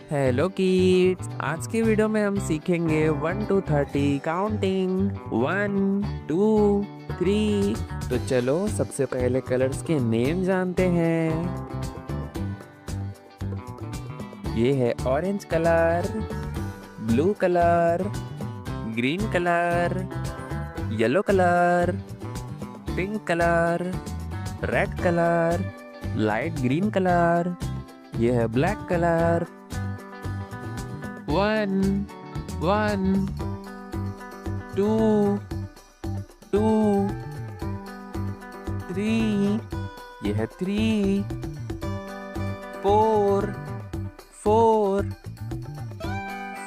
Hello kids, आज की video में हम सीखेंगे 1 to 30 काउंटिंग 1 2 3। तो चलो सबसे पहले कलर्स के नेम जानते हैं। ये है orange colour, blue colour, green colour, yellow colour, pink colour, red colour, light green colour. ये है ब्लैक कलर। 1 1 2 2 3। ये है 3 4 4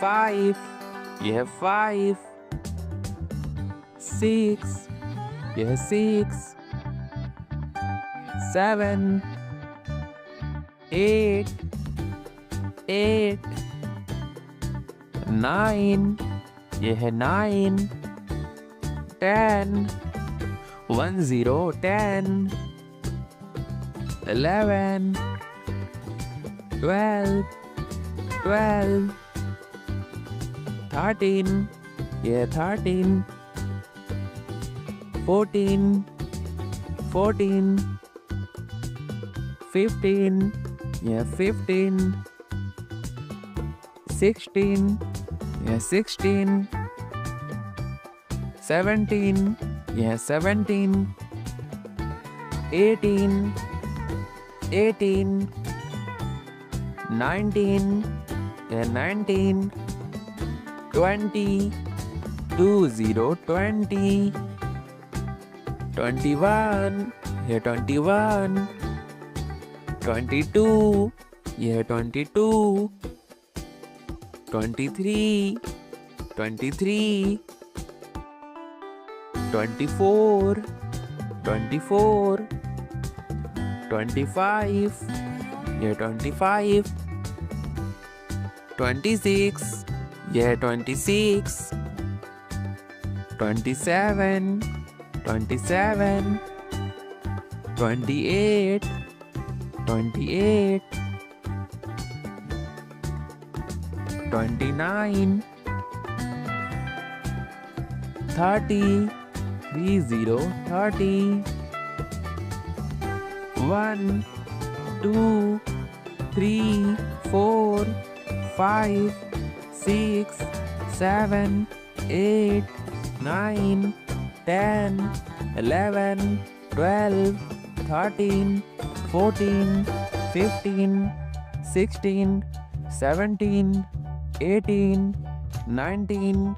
5। ये है 5 6। ये है 6 7 8 8 9। ये है 9 10 1 0 10 11 12 12 13। ये है 13 14 14 15। ये है 15 16। ये 16 17। ये 17 18 18 19। ये 19 20 20 20 21। ये 21 22। ये 22 23 23 24 24 25। ये 25 26। ये 26 27 27 28 28 29 30 30 30 1 2 3 4 5 6 7 8 9 10 11 12 13 14 15 16 17 18 19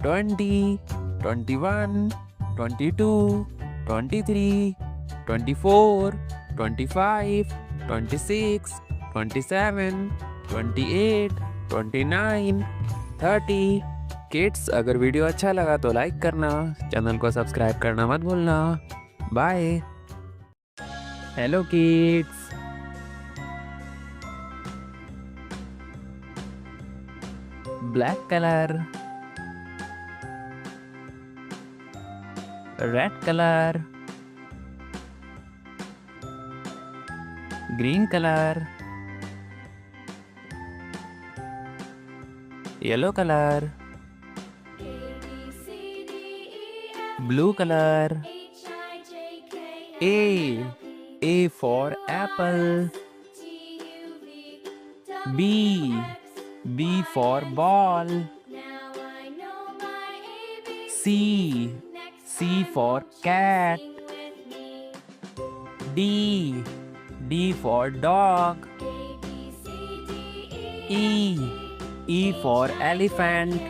20 21 22 23 24 25 26 27 28 29 30। किड्स, अगर वीडियो अच्छा लगा तो लाइक करना, चैनल को सब्सक्राइब करना मत भूलना। Bye. Hello kids, black colour, red colour, green colour, yellow colour, blue colour. A for apple. B for ball. C for cat. D for dog. E for elephant.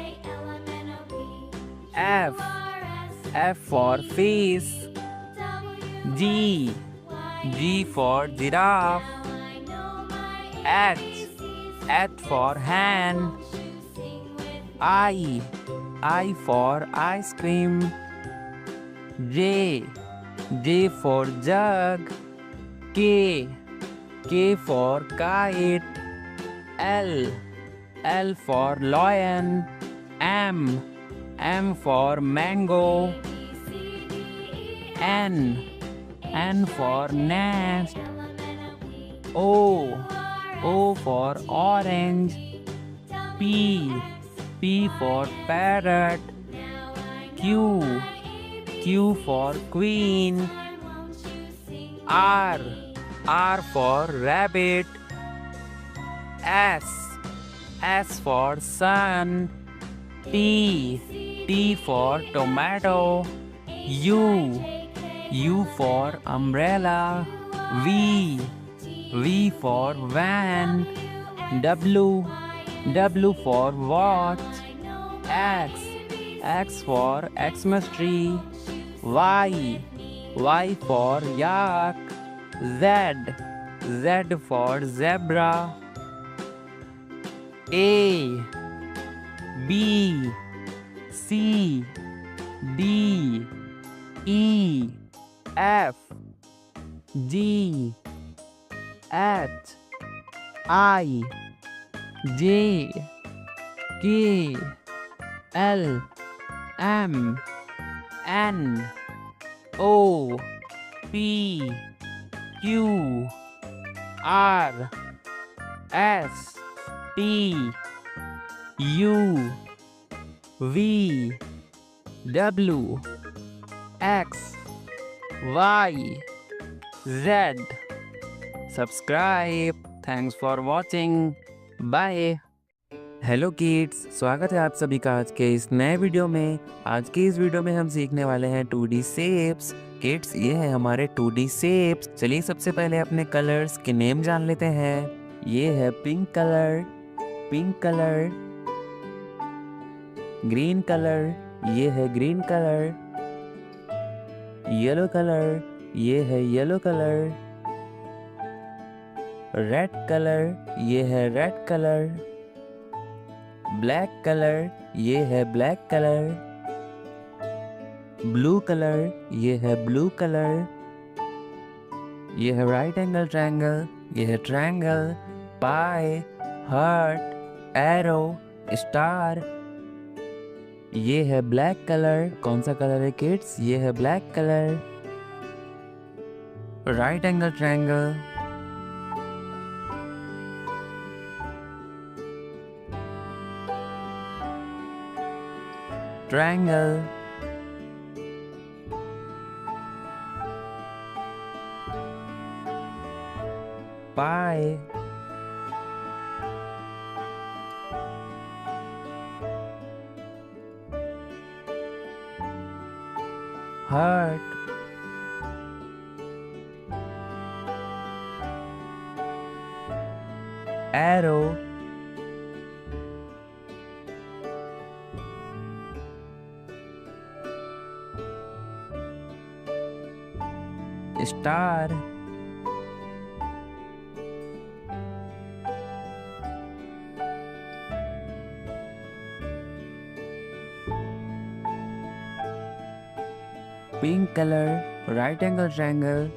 F for fish. G for giraffe. H for hand. I for ice cream. J for jug. K for kite. L for lion. M for mango. N for nest. O for orange. P. P for parrot. Q. Q for queen. R. R for rabbit. S. S for sun. T. T for tomato. U. U for umbrella. V. V for van. W. W for watch. X. X for Xmas tree. Y. Y for yak. Z. Z for zebra. A. B. C. D. E. F. G. H. I. J. K. L. M. N. O. P. Q. R. S. T. U. V. W. X. Y. Z. Subscribe. Thanks for watching. Bye. Hello kids, स्वागत है आप सभी का आज के इस नए video में। आज के इस वीडियो में हम सीखने वाले हैं 2D शेप्स। किड्स, ये है हमारे 2D शेप्स। चलिए सबसे पहले अपने कलर्स के नेम जान लेते हैं। ये है पिंक कलर, ग्रीन कलर, ये है ग्रीन कलर, येलो कलर, ये है येलो कलर, रेड कलर, ये है रेड कलर, ब्लैक कलर, ये है ब्लैक कलर, ब्लू कलर, ये है ब्लू कलर, ये है राइट एंगल ट्रायंगल, ये है triangle, pie, heart, arrow, star. ये है ब्लैक कलर। कौन सा कलर है किड्स? ये है black colour. Right angle triangle, triangle, pie, heart, arrow, star, pink colour, right angle triangle,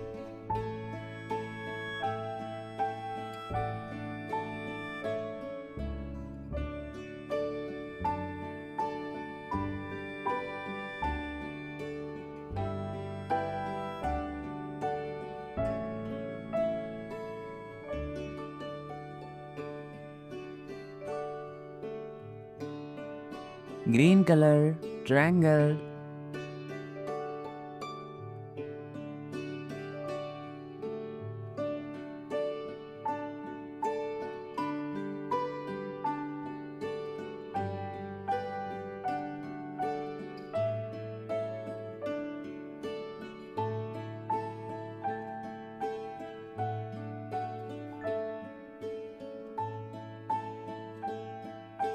green colour, triangle,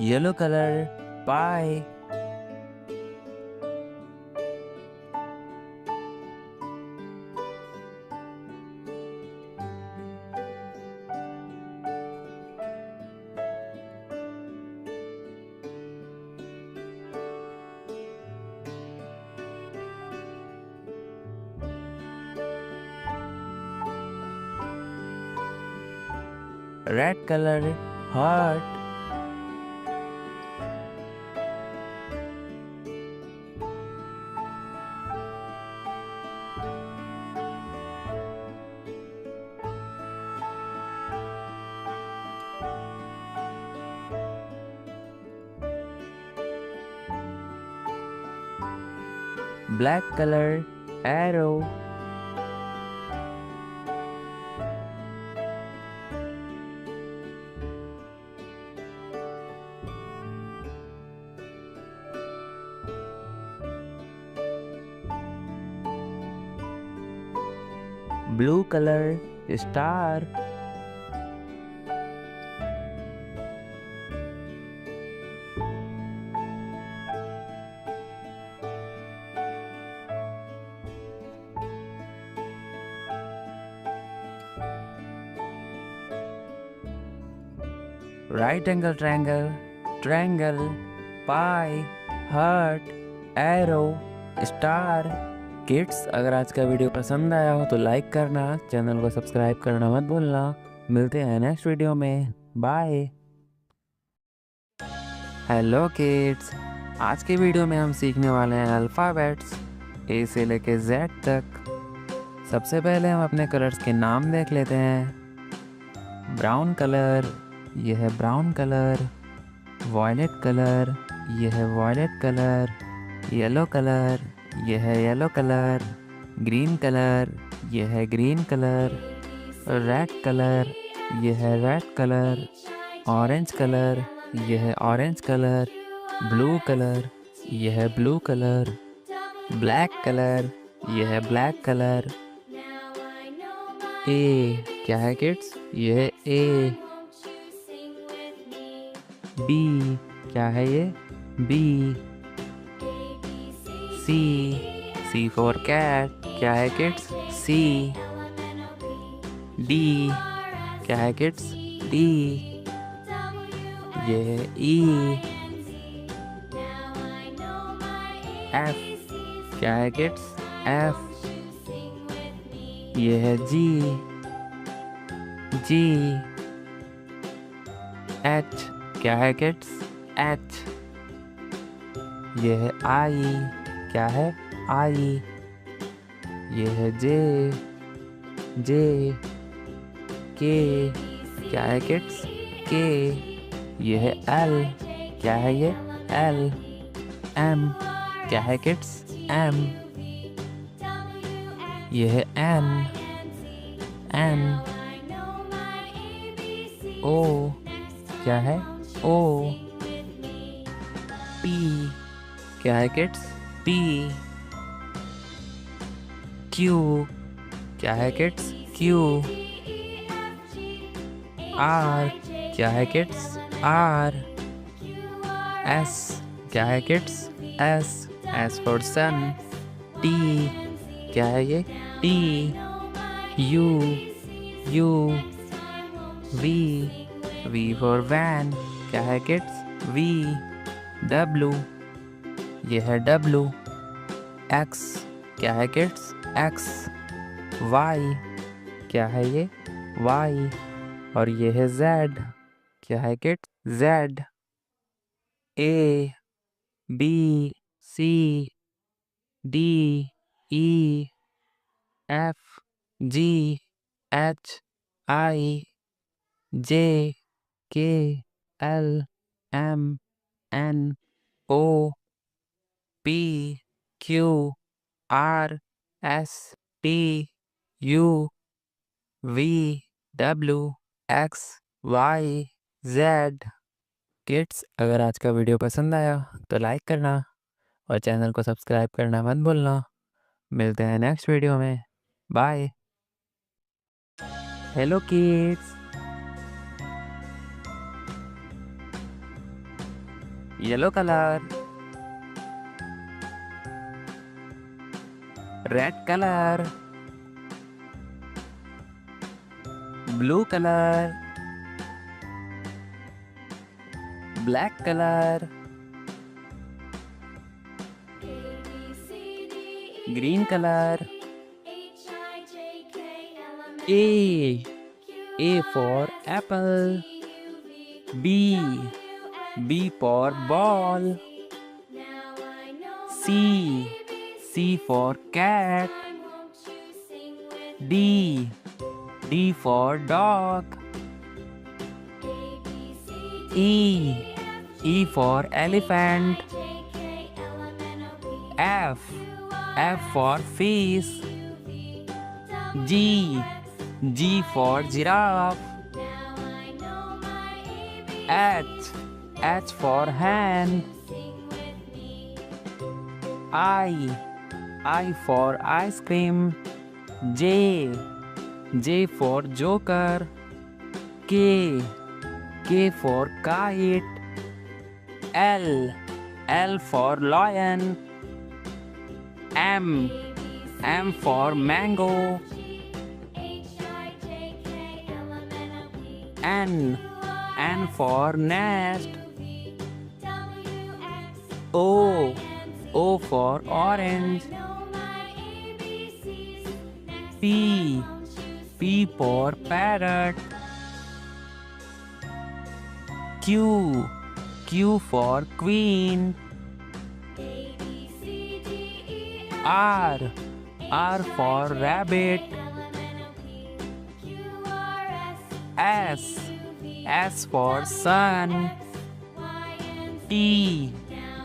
yellow colour, pie, red colour, heart, black color, arrow. Blue color, star. Right angle triangle, triangle, pie, heart, arrow, star. Kids, अगर आज का video पसंद आया हो तो like करना, channel को subscribe करना मत भूलना। मिलते हैं नेक्स्ट वीडियो में। बाय। हेलो किड्स, आज के वीडियो में हम सीखने वाले हैं अल्फ़ाबेट्स ए से लेके जेड तक। सबसे पहले हम अपने कलर्स के नाम देख लेते हैं। ब्राउन कलर, यह है ब्राउन कलर। वॉयलेट कलर, यह है वॉयलेट कलर। येलो कलर, यह है येलो कलर। ग्रीन कलर, यह है ग्रीन कलर। रेड कलर, यह है रेड कलर। ऑरेंज कलर, यह है ऑरेंज कलर। ब्लू कलर, यह है ब्लू कलर। ब्लैक कलर, यह है ब्लैक कलर। ए, क्या है किड्स? यह है ए। बी, क्या है ये? बी। सी फॉर कैट, क्या है किड्स? सी। डी, क्या है किड्स? डी। ये है ई। एफ, क्या है किड्स? एफ। ये है जी। जी। एच, क्या है किड्स? एच। ये है आई, क्या है? आई। ये है जे। जे। के, क्या है किड्स? के। ये है एल, क्या है ये? एल। एम, क्या है किड्स? एम। ये है एन। एन। ओ, क्या है? ओ। पी, क्या है किड्स? पी। क्यू, क्या है किड्स? क्यू। आर, क्या है किड्स? आर। एस, क्या है kids? S. S for sun. T, क्या है ये? T. U. U. V. V for van, क्या है किड्स? वी। डब्लू, ये है डब्लू। एक्स, क्या है किड्स? एक्स। वाई, क्या है ये? वाई। और ये है जेड, क्या है kids? Z. A, B, C, D, E, F, G, H, I, J, K, L, M, N, O, P, Q, R, S, T, U, V, W, X, Y, Z. Kids, अगर आज का video पसंद आया तो like करना और channel को subscribe करना मत भूलना। मिलते हैं नेक्स्ट वीडियो में। Bye. Hello kids, yellow colour, red colour, blue colour, black colour, green colour. A for apple. B for ball. C for cat. D for dog. E for elephant. F for fish. G. G for giraffe. H. H for hen. I for ice cream. J. J for joker. K. K for kite. L. L for lion. M. M for mango. N. N for nest. O. O for orange. P. P for parrot. Q. Q for queen. R. R for rabbit. S. S for sun. T.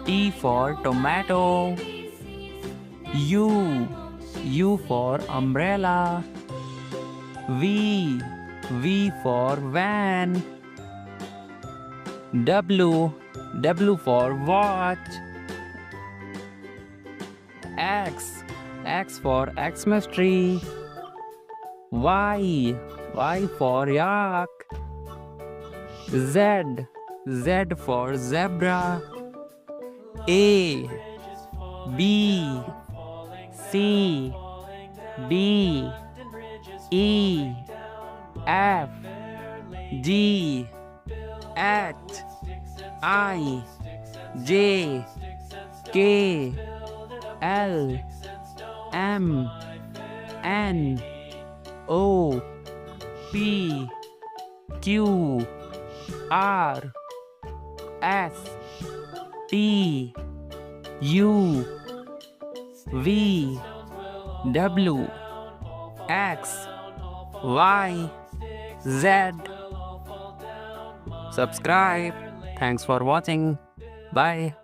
T for tomato. U. U for umbrella. V. V for van. W. W for watch. X. X for Xmas tree. Y. Y for yak. Z. Z for zebra. A. B. C. D. E. F. G. H. I. J. K. L. M. N. O. P. Q. R. S. T. U. V. W. X. Y. Z. Subscribe. Thanks for watching. Bye.